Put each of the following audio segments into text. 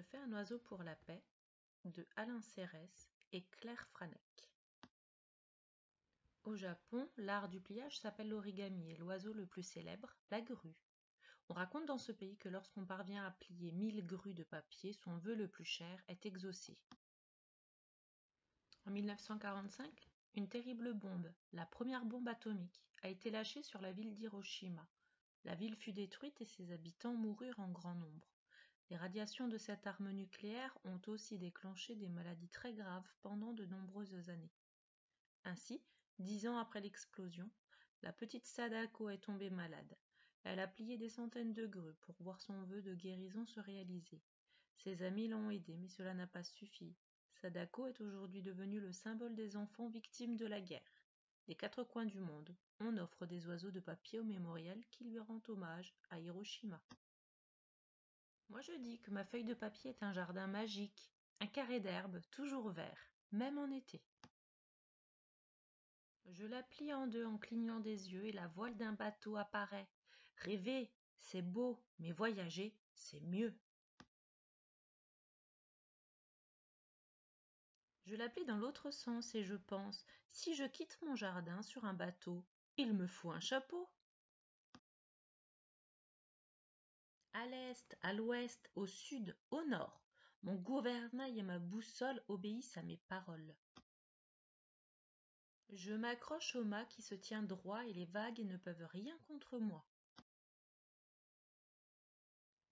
Je fais un oiseau pour la paix de Alain Serres et Claire Franek. Au Japon, l'art du pliage s'appelle l'origami et l'oiseau le plus célèbre, la grue. On raconte dans ce pays que lorsqu'on parvient à plier 1000 grues de papier, son vœu le plus cher est exaucé. En 1945, une terrible bombe, la première bombe atomique, a été lâchée sur la ville d'Hiroshima. La ville fut détruite et ses habitants moururent en grand nombre. Les radiations de cette arme nucléaire ont aussi déclenché des maladies très graves pendant de nombreuses années. Ainsi, 10 ans après l'explosion, la petite Sadako est tombée malade. Elle a plié des centaines de grues pour voir son vœu de guérison se réaliser. Ses amis l'ont aidée, mais cela n'a pas suffi. Sadako est aujourd'hui devenue le symbole des enfants victimes de la guerre. Des 4 coins du monde, on offre des oiseaux de papier au mémorial qui lui rend hommage à Hiroshima. Moi je dis que ma feuille de papier est un jardin magique, un carré d'herbe toujours vert, même en été. Je la plie en deux en clignant des yeux et la voile d'un bateau apparaît. Rêver, c'est beau, mais voyager, c'est mieux. Je la plie dans l'autre sens et je pense, si je quitte mon jardin sur un bateau, il me faut un chapeau. À l'est, à l'ouest, au sud, au nord, mon gouvernail et ma boussole obéissent à mes paroles. Je m'accroche au mât qui se tient droit et les vagues ne peuvent rien contre moi.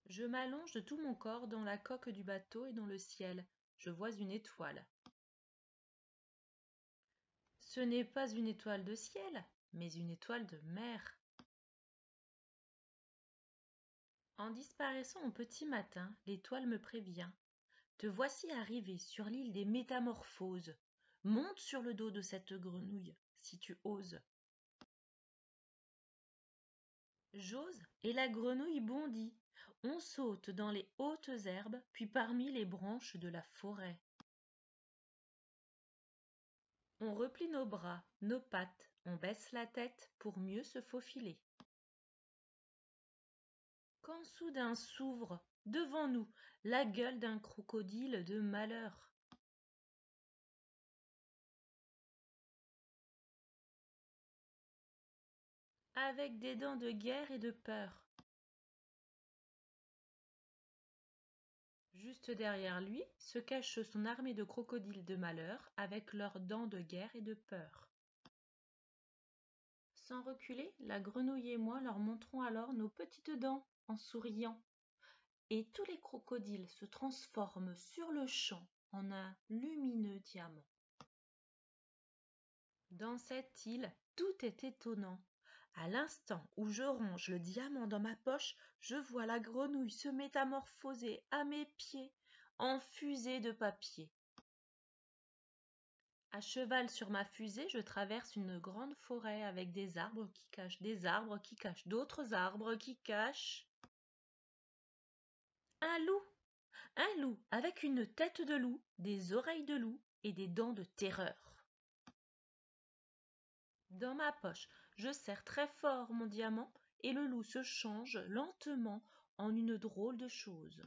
Je m'allonge de tout mon corps dans la coque du bateau et dans le ciel. Je vois une étoile. Ce n'est pas une étoile de ciel, mais une étoile de mer. En disparaissant au petit matin, l'étoile me prévient. Te voici arrivé sur l'île des Métamorphoses. Monte sur le dos de cette grenouille, si tu oses. J'ose, et la grenouille bondit. On saute dans les hautes herbes, puis parmi les branches de la forêt. On replie nos bras, nos pattes, on baisse la tête pour mieux se faufiler. Quand soudain s'ouvre, devant nous, la gueule d'un crocodile de malheur. Avec des dents de guerre et de peur. Juste derrière lui se cache son armée de crocodiles de malheur avec leurs dents de guerre et de peur. Sans reculer, la grenouille et moi leur montrons alors nos petites dents en souriant. Et tous les crocodiles se transforment sur le champ en un lumineux diamant. Dans cette île, tout est étonnant. À l'instant où je range le diamant dans ma poche, je vois la grenouille se métamorphoser à mes pieds en fusée de papier. À cheval sur ma fusée, je traverse une grande forêt avec des arbres qui cachent des arbres qui cachent d'autres arbres qui cachent... Un loup avec une tête de loup, des oreilles de loup et des dents de terreur. Dans ma poche, je serre très fort mon diamant et le loup se change lentement en une drôle de chose.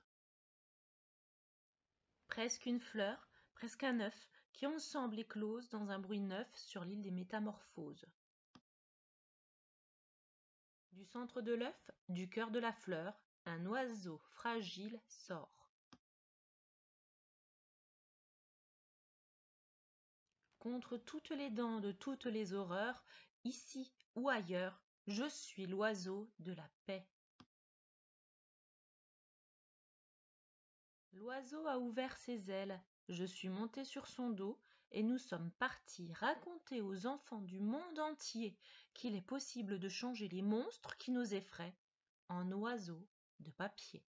Presque une fleur, presque un œuf, qui ensemble éclosent dans un bruit neuf sur l'île des Métamorphoses. Du centre de l'œuf, du cœur de la fleur, un oiseau fragile sort. Contre toutes les dents de toutes les horreurs, ici ou ailleurs, je suis l'oiseau de la paix. L'oiseau a ouvert ses ailes, je suis monté sur son dos, et nous sommes partis raconter aux enfants du monde entier qu'il est possible de changer les monstres qui nous effraient en oiseaux de papier.